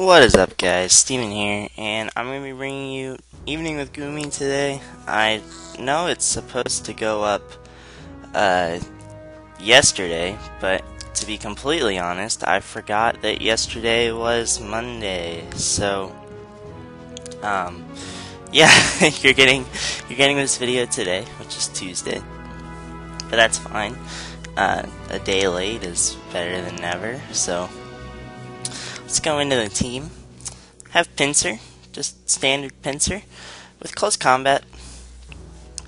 What is up, guys? Steven here, and I'm going to be bringing you Evening with Goomy today. I know it's supposed to go up yesterday, but to be completely honest, I forgot that yesterday was Monday. So, yeah, you're getting this video today, which is Tuesday, but that's fine. A day late is better than never. So. Let's go into the team. Have Pinsir, just standard Pinsir, with close combat,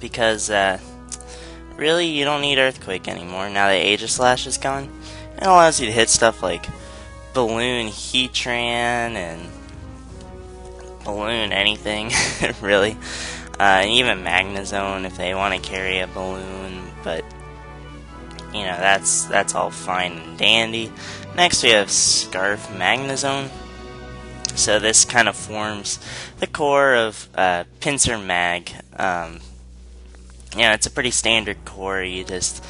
because really you don't need Earthquake anymore now that Aegislash is gone. It allows you to hit stuff like Balloon Heatran and Balloon anything, really. And even Magnezone if they want to carry a Balloon, but you know, that's all fine and dandy. Next we have Scarf Magnezone. So this kind of forms the core of Pinsir Mag. It's a pretty standard core. You just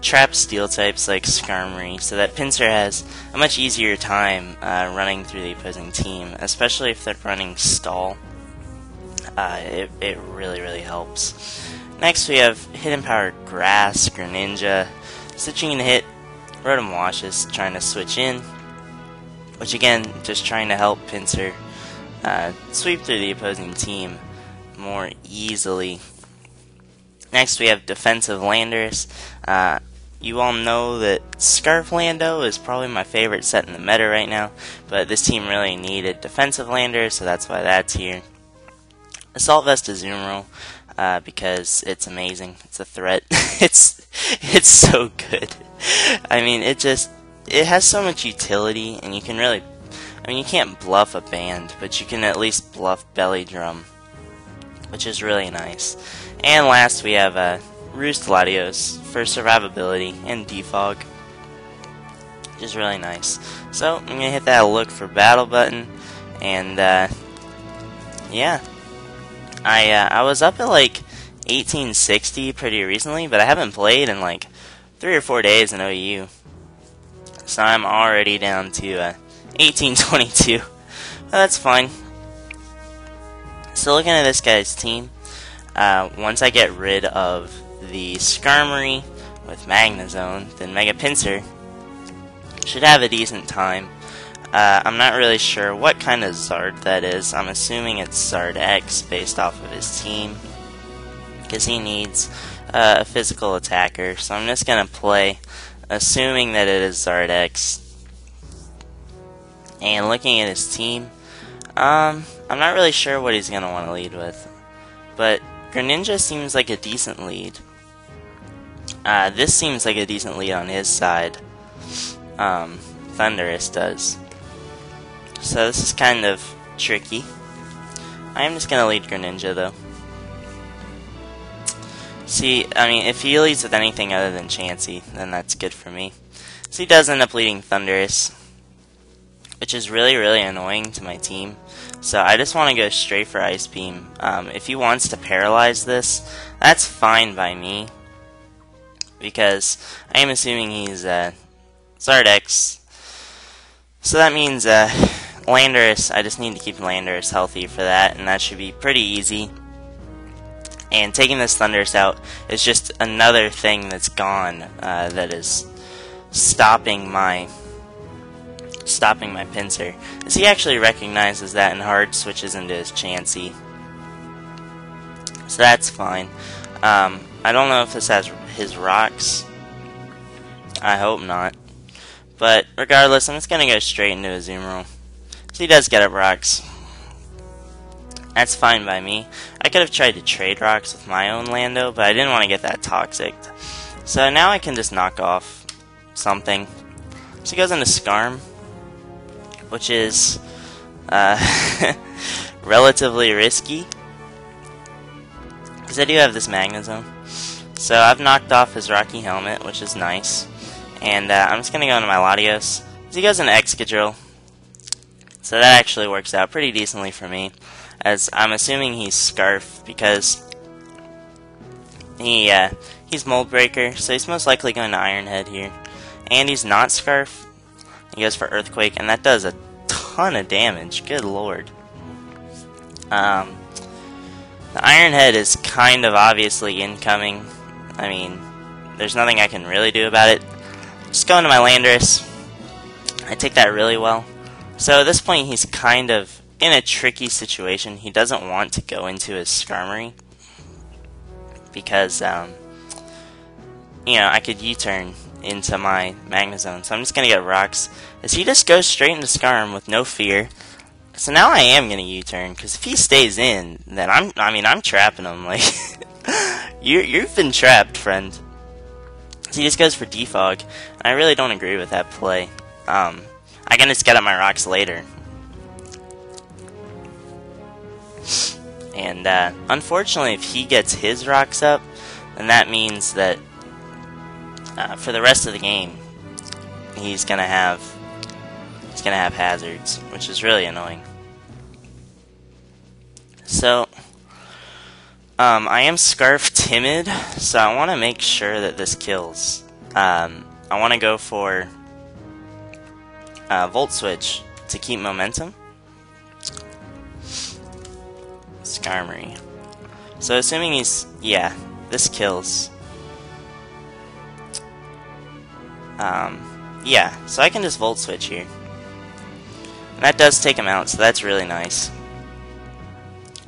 trap steel types like Skarmory, so that Pinsir has a much easier time running through the opposing team, especially if they're running Stall. It really helps. Next we have Hidden Power Grass, Greninja, switching in hit, Rotom Washes, trying to switch in, which again, just trying to help Pinsir sweep through the opposing team more easily. Next we have Defensive Landorus. You all know that Scarf Lando is probably my favorite set in the meta right now, but this team really needed Defensive Landorus, so that's why that's here. Assault Vest Azumarill, because it's amazing. It's a threat. It's so good. I mean, it has so much utility, and you can really, you can't bluff a band, but you can at least bluff Belly Drum, which is really nice. And last we have Roost Latios for survivability and defog, which is really nice. So I'm gonna hit that look for battle button, and yeah. I was up at like 1860 pretty recently, but I haven't played in like 3 or 4 days in OU. So I'm already down to 1822. Well, that's fine. So looking at this guy's team, once I get rid of the Skarmory with Magnezone, then Mega-Pinsir should have a decent time. I'm not really sure what kind of Zard that is. I'm assuming it's Zard X based off of his team, because he needs a physical attacker. So I'm just going to play assuming that it is Zard X. And looking at his team, I'm not really sure what he's going to want to lead with, but Greninja seems like a decent lead. This seems like a decent lead on his side. Thundurus does. So this is kind of tricky. I'm just going to lead Greninja though. See, if he leads with anything other than Chansey, then that's good for me. So he does end up leading Thundurus, which is really annoying to my team. So I just want to go straight for Ice Beam. If he wants to paralyze this, that's fine by me, because I am assuming he's Zard X. So that means Landorus, I just need to keep Landorus healthy for that, and that should be pretty easy. And taking this Thundurus out is just another thing that's gone, that is stopping my Pinsir. As he actually recognizes that and hard switches into his Chansey. So that's fine. I don't know if this has his rocks. I hope not. But regardless, I'm just going to go straight into Azumarill. So he does get up rocks. That's fine by me. I could have tried to trade rocks with my own Lando, but I didn't want to get that toxic. So now I can just knock off something. So he goes into Skarm, which is relatively risky, because I do have this Magnezone. So I've knocked off his Rocky Helmet, which is nice. And I'm just going to go into my Latios. So he goes into Excadrill. So that actually works out pretty decently for me, as I'm assuming he's Scarf, because he's Mold Breaker, so he's most likely going to Iron Head here. And he's not Scarf. He goes for Earthquake, and that does a ton of damage. Good lord. The Iron Head is kind of obviously incoming. I mean, there's nothing I can really do about it. Just go into my Landorus. I take that really well. So at this point, he's kind of in a tricky situation. He doesn't want to go into his Skarmory because, you know, I could U-turn into my Magnezone. So I'm just going to get Rocks. As he just goes straight into Skarm with no fear. So now I am going to U-turn, because if he stays in, then I'm trapping him. Like, you've been trapped, friend. So he just goes for Defog. I really don't agree with that play. I can just get up my Rocks later. And unfortunately, if he gets his Rocks up, then that means that for the rest of the game, he's gonna have hazards, which is really annoying. So I am Scarf timid, so I want to make sure that this kills. I want to go for Volt Switch to keep momentum. Skarmory. So assuming he's... yeah, this kills. Yeah, so I can just Volt Switch here. And that does take him out, so that's really nice.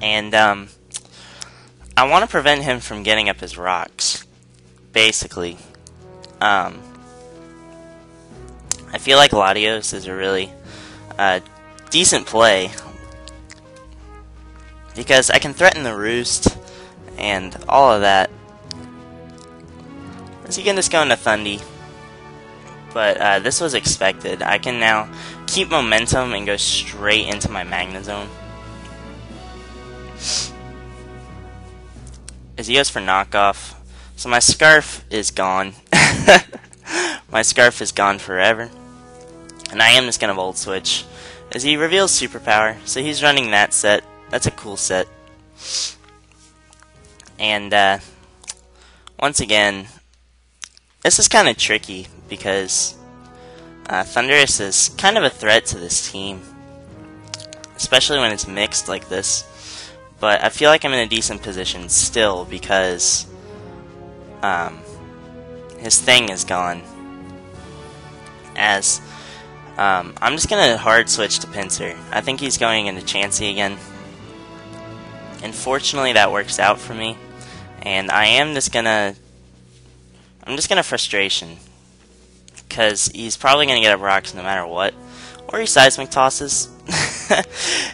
And, I want to prevent him from getting up his Rocks, basically. I feel like Latios is a really decent play, because I can threaten the Roost and all of that. So you can just go into Thundy, but this was expected. I can now keep momentum and go straight into my Magnezone. As he goes for knockoff, so my Scarf is gone. My Scarf is gone forever. And I am just going to Volt Switch. As he reveals Superpower, so he's running that set. That's a cool set. And once again, this is kind of tricky because Thundurus is kind of a threat to this team, especially when it's mixed like this. But I feel like I'm in a decent position still because his thing is gone. As I'm just going to hard switch to Pinsir. I think he's going into Chansey again. And fortunately that works out for me. And I'm just gonna Frustration. Because he's probably gonna get up Rocks no matter what. Or he Seismic tosses.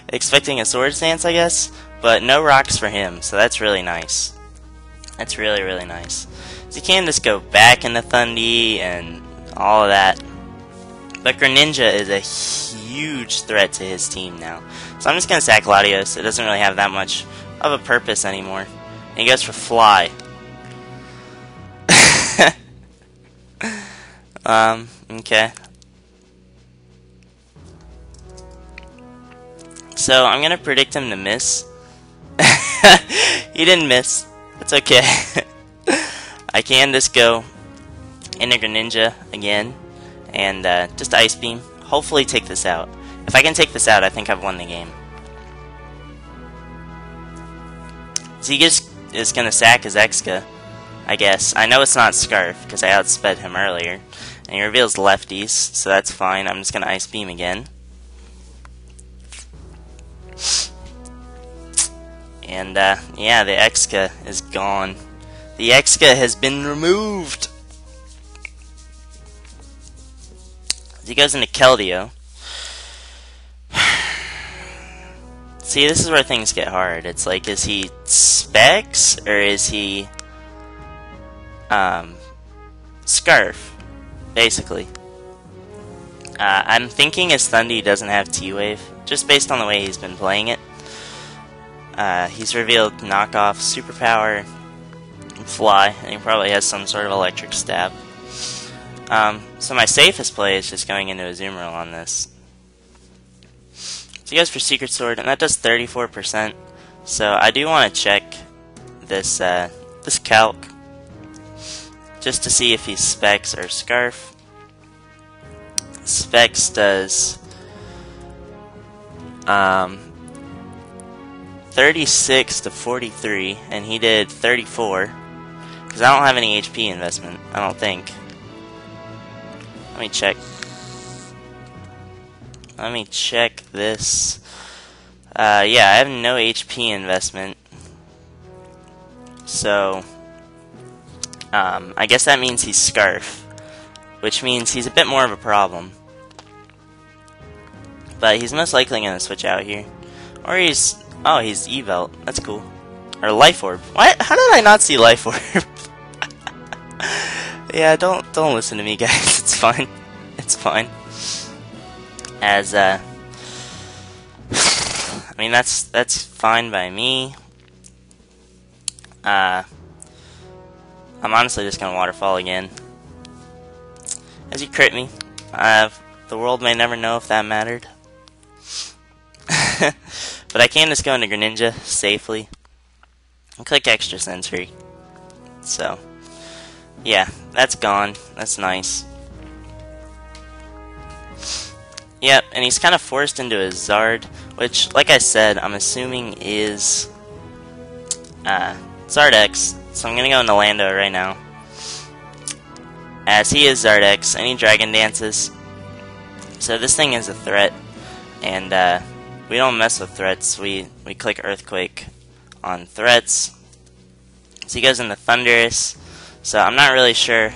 Expecting a Swords Dance, I guess. But no Rocks for him, so that's really nice. That's really, really nice. So you can just go back into Thundy and all of that. But Greninja is a huge threat to his team now. So I'm just going to sack Latios. It doesn't really have that much of a purpose anymore. And he goes for Fly. Okay. So I'm going to predict him to miss. He didn't miss. That's okay. I can just go into Greninja again. And just Ice Beam. Hopefully take this out. If I can take this out, I think I've won the game. So he just is going to sack his Exca, I guess. I know it's not Scarf, because I outsped him earlier. And he reveals lefties, so that's fine. I'm just going to Ice Beam again. And, yeah, the Exca is gone. The Exca has been removed! He goes into Keldeo. See, this is where things get hard. It's like, is he Specs, or is he Scarf, basically. I'm thinking his Thundy doesn't have T-Wave, just based on the way he's been playing it. He's revealed Knockoff, Superpower, and Fly, and he probably has some sort of Electric Stab. So my safest play is just going into a Azumarill on this. So he goes for Secret Sword, and that does 34%. So I do want to check this this calc, just to see if he's Specs or Scarf. Specs does Um, 36 to 43, and he did 34. Because I don't have any HP investment, I don't think. Let me check. Let me check this. Yeah, I have no HP investment. So, I guess that means he's Scarf, which means he's a bit more of a problem. But he's most likely going to switch out here. Or he's... Oh, he's E-Belt. That's cool. Or Life Orb. What? How did I not see Life Orb? Yeah, don't listen to me, guys. It's fine. It's fine. As, I mean, that's fine by me. I'm honestly just gonna Waterfall again. As you crit me. The world may never know if that mattered. But I can just go into Greninja safely. And click Extra Sensory. So, yeah, that's gone. That's nice. Yep, and he's kind of forced into a Zard, which, like I said, I'm assuming is Zardex. So I'm gonna go into Lando right now, as he is Zardex, and he Dragon Dances. So this thing is a threat, and we don't mess with threats. We click Earthquake on threats. So he goes into Thunderous. So I'm not really sure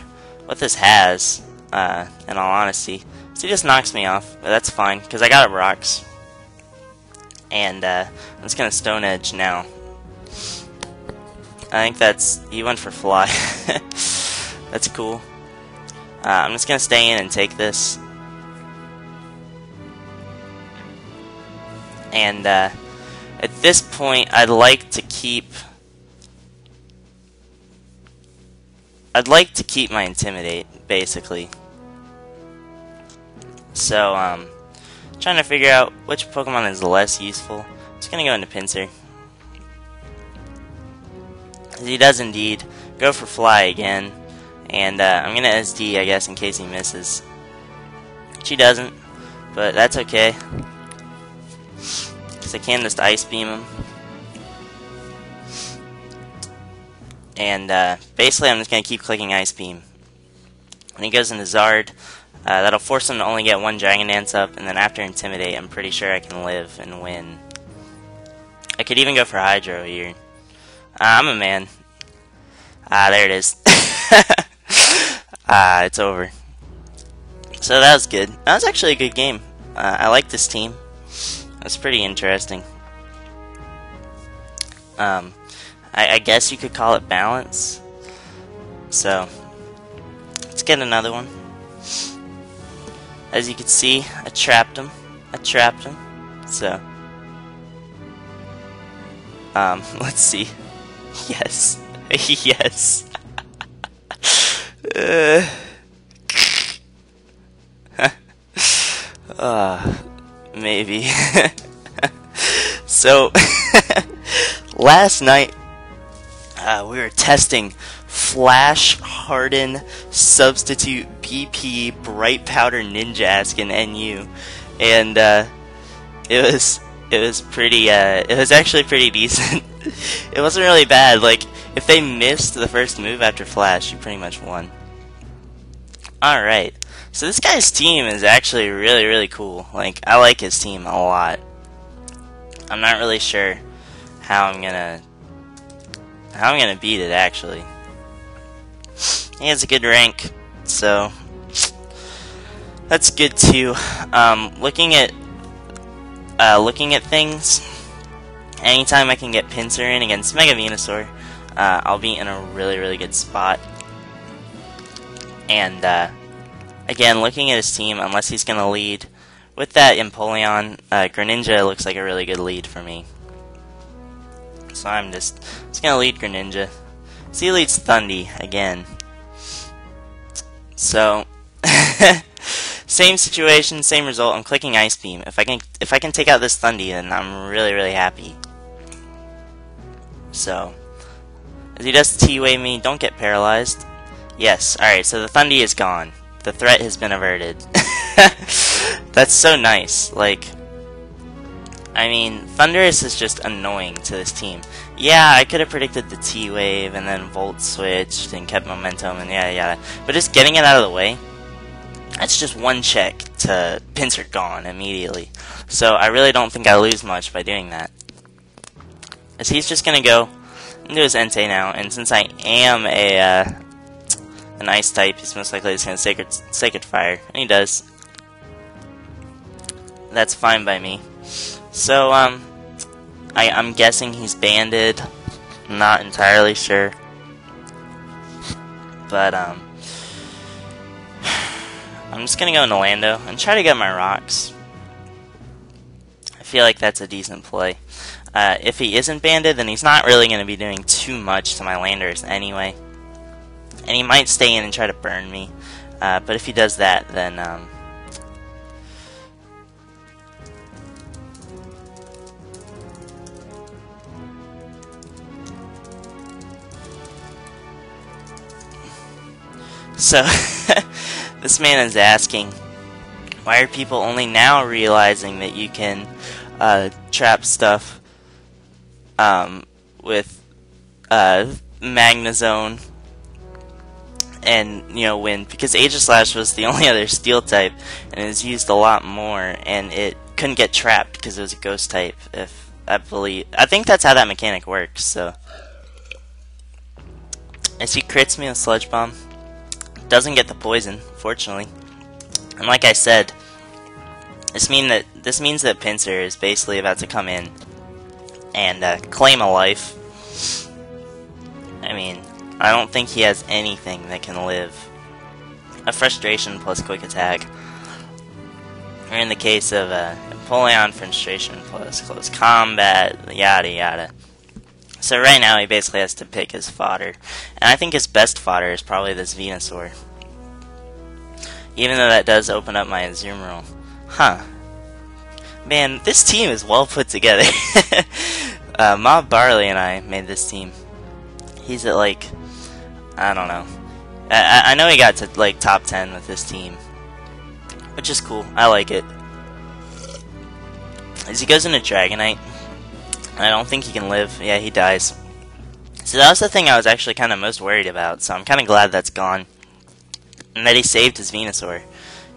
what this has, in all honesty. So he just knocks me off, but that's fine, because I got rocks. And I'm just going to Stone Edge now. I think he went for Fly. That's cool. I'm just going to stay in and take this. And at this point, I'd like to keep my Intimidate, basically. So, trying to figure out which Pokemon is less useful. Just gonna go into Pinsir. He does indeed go for Fly again. And I'm gonna SD, I guess, in case he misses. Which he doesn't, but that's okay. Because I can just Ice Beam him. And basically I'm just gonna keep clicking Ice Beam. When he goes into Zard, that'll force him to only get one Dragon Dance up, and then after Intimidate, I'm pretty sure I can live and win. I could even go for Hydro here. I'm a man. There it is. It's over. So that was good. That was actually a good game. I like this team. That's pretty interesting. I guess you could call it balance. So, let's get another one. As you can see, I trapped him. So, let's see. Yes. Yes. Maybe. So, last night, we were testing Flash Harden Substitute BP Bright Powder Ninjask in NU, and it was pretty it was actually pretty decent. It wasn't really bad. Like, if they missed the first move after Flash, you pretty much won. Alright, so this guy's team is actually really, really cool. Like, I like his team a lot. I'm not really sure how I'm gonna beat it, actually. He has a good rank, so that's good too. Looking at things, anytime I can get Pinsir in against Mega-Venusaur, I'll be in a really, really good spot. And again, looking at his team, unless he's gonna lead with that Empoleon, Greninja looks like a really good lead for me. So I'm just gonna lead Greninja. So he leads Thundy again. So same situation, same result. I'm clicking Ice Beam. If I can take out this Thundy, then I'm really, really happy. So as he does T-Wave me, don't get paralyzed. Yes. Alright, so the Thundy is gone. The threat has been averted. That's so nice. Like, I mean, Thunderous is just annoying to this team. Yeah, I could have predicted the T-Wave and then Volt switched and kept momentum and yada yada. But just getting it out of the way, that's just one check to Pinsir gone immediately. So I really don't think I lose much by doing that. As he's just going to go into his Entei now, and since I am an Ice type, he's most likely just going to Sacred Fire. And he does. That's fine by me. So, I'm guessing he's banded. Not entirely sure. But, I'm just gonna go into Lando and try to get my rocks. I feel like that's a decent play. If he isn't banded, then he's not really gonna be doing too much to my landers anyway. And he might stay in and try to burn me. But if he does that, then, so, this man is asking, why are people only now realizing that you can trap stuff with Magnezone and, you know, when, because Aegislash was the only other steel type and it was used a lot more and it couldn't get trapped because it was a ghost type, if I think that's how that mechanic works. So as he crits me with Sludge Bomb, doesn't get the poison, fortunately. And like I said, this means that Pinsir is basically about to come in and claim a life. I mean, I don't think he has anything that can live. A Frustration plus Quick Attack. Or in the case of Empoleon, Frustration plus Close Combat, yada yada. So right now he basically has to pick his fodder. And I think his best fodder is probably this Venusaur. Even though that does open up my Azumarill. Huh. Man, this team is well put together. Mob Barley and I made this team. He's at like, I don't know. I know he got to like top 10 with this team. Which is cool. I like it. As he goes into Dragonite, I don't think he can live. Yeah, he dies. So that was the thing I was actually kind of most worried about. So I'm kind of glad that's gone. And that he saved his Venusaur.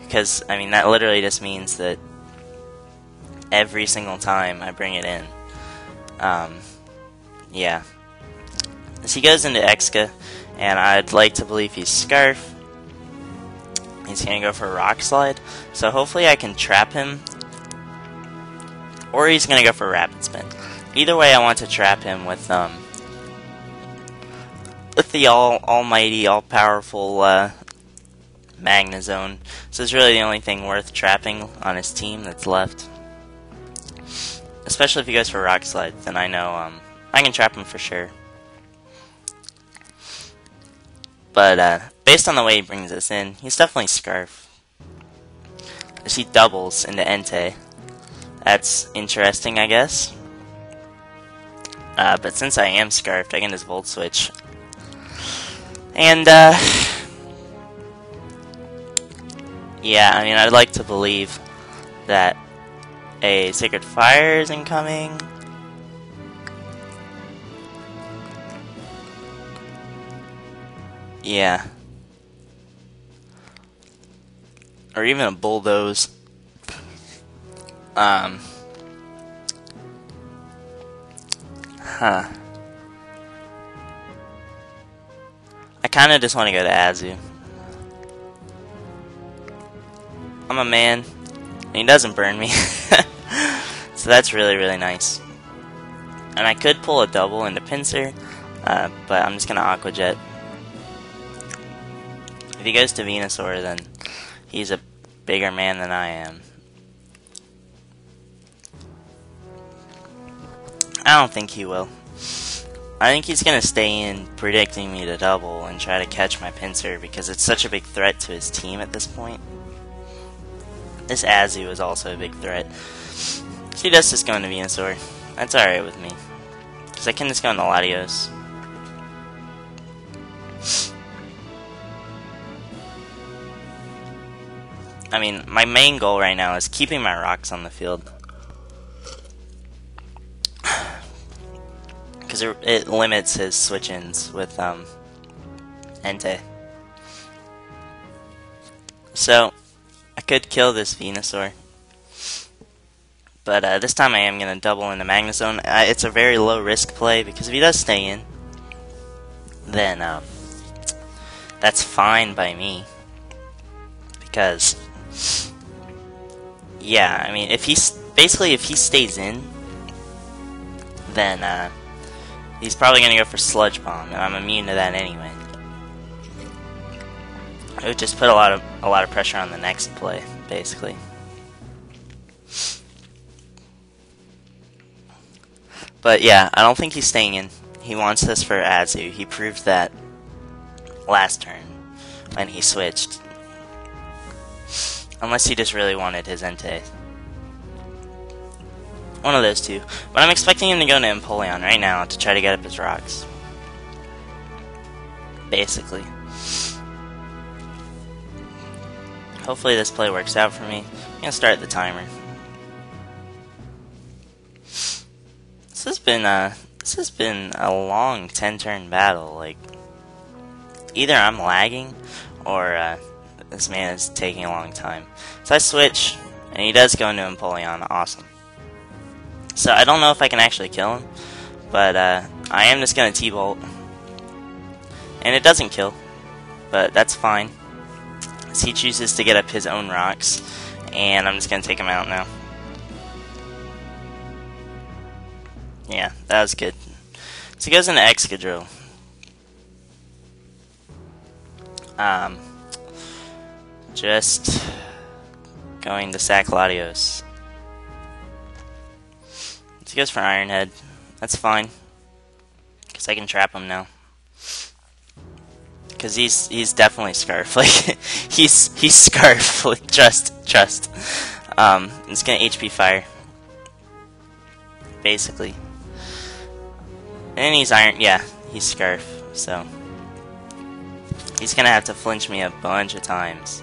Because, I mean, that literally just means that every single time I bring it in. Yeah. As he goes into Exca, and I'd like to believe he's Scarf. He's going to go for Rock Slide. So hopefully I can trap him. Or he's going to go for Rapid Spin. Either way, I want to trap him with the almighty, all-powerful Magnezone. So it's really the only thing worth trapping on his team that's left. Especially if he goes for Rock Slide, then I know I can trap him for sure. But based on the way he brings us in, he's definitely Scarf. As he doubles into Entei. That's interesting, I guess. But since I am Scarfed, I can just Volt Switch. And, yeah, I mean, I'd like to believe that a Sacred Fire is incoming. Yeah. Or even a Bulldoze. Huh. I kinda just want to go to Azu. I'm a man, and he doesn't burn me. So that's really, really nice. And I could pull a double into Pinsir, but I'm just gonna Aqua Jet. If he goes to Venusaur, then he's a bigger man than I am. I don't think he will. I think he's going to stay in predicting me to double and try to catch my Pinsir because it's such a big threat to his team at this point. This Azu is also a big threat. So he does just go into Venusaur. That's alright with me. Because I can just go into Latios. I mean, my main goal right now is keeping my rocks on the field. because it limits his switch-ins with Entei. So I could kill this Venusaur, but this time I am going to double into Magnezone. It's a very low risk play, because if he does stay in, then that's fine by me. Because, yeah, I mean, if he stays in, then he's probably going to go for Sludge Bomb, and I'm immune to that anyway. It would just put a lot of pressure on the next play, basically. But yeah, I don't think he's staying in. He wants this for Azu. He proved that last turn when he switched. Unless he just really wanted his Entei. One of those two. But I'm expecting him to go into Empoleon right now to try to get up his rocks. Basically. Hopefully this play works out for me. I'm gonna start the timer. This has been a long 10-turn battle. Like, either I'm lagging or this man is taking a long time. So I switch, and he does go into Empoleon. Awesome. So I don't know if I can actually kill him, but I am just gonna T-Bolt, and it doesn't kill, but that's fine. So he chooses to get up his own rocks, and I'm just gonna take him out now. Yeah, that was good. So he goes into Excadrill. Just going to sack Latios. So he goes for Iron Head. That's fine, because I can trap him now. Because he's definitely Scarf. Like, he's Scarf. Like, trust. It's gonna HP Fire, basically. And he's Iron. Yeah, he's Scarf. So he's gonna have to flinch me a bunch of times.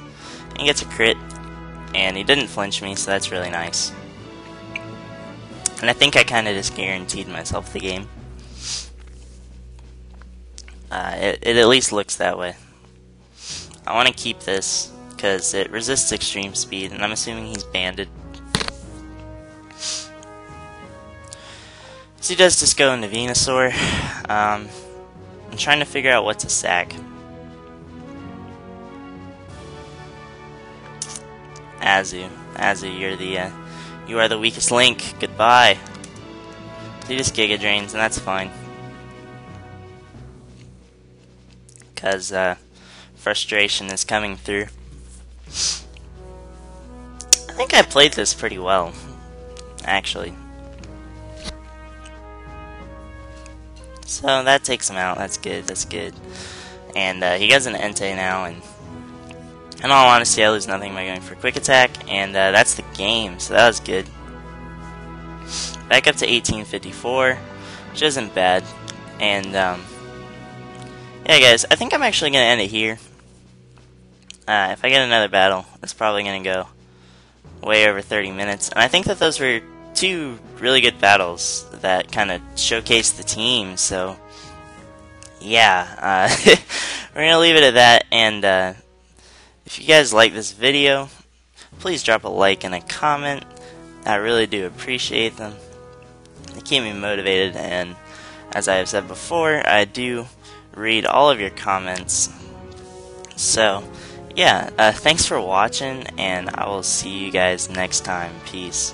He gets a crit, and he didn't flinch me, so that's really nice. And I think I kind of just guaranteed myself the game. It at least looks that way. I want to keep this, because it resists extreme speed, and I'm assuming he's banded. So he does just go into Venusaur. I'm trying to figure out what to sack. Azu, you are the weakest link. Goodbye. He just Giga Drains, and that's fine. Because frustration is coming through. I think I played this pretty well, actually. So that takes him out. That's good. And he gets an Entei now, and in all honesty, I lose nothing by going for Quick Attack, and that's the game, so that was good. Back up to 1854, which isn't bad. And yeah, guys, I think I'm actually going to end it here. If I get another battle, it's probably going to go way over 30 minutes. And I think that those were two really good battles that kind of showcased the team, so yeah, we're going to leave it at that. And if you guys like this video, please drop a like and a comment. I really do appreciate them. They keep me motivated, and as I have said before, I do read all of your comments. So yeah, thanks for watching, and I will see you guys next time. Peace.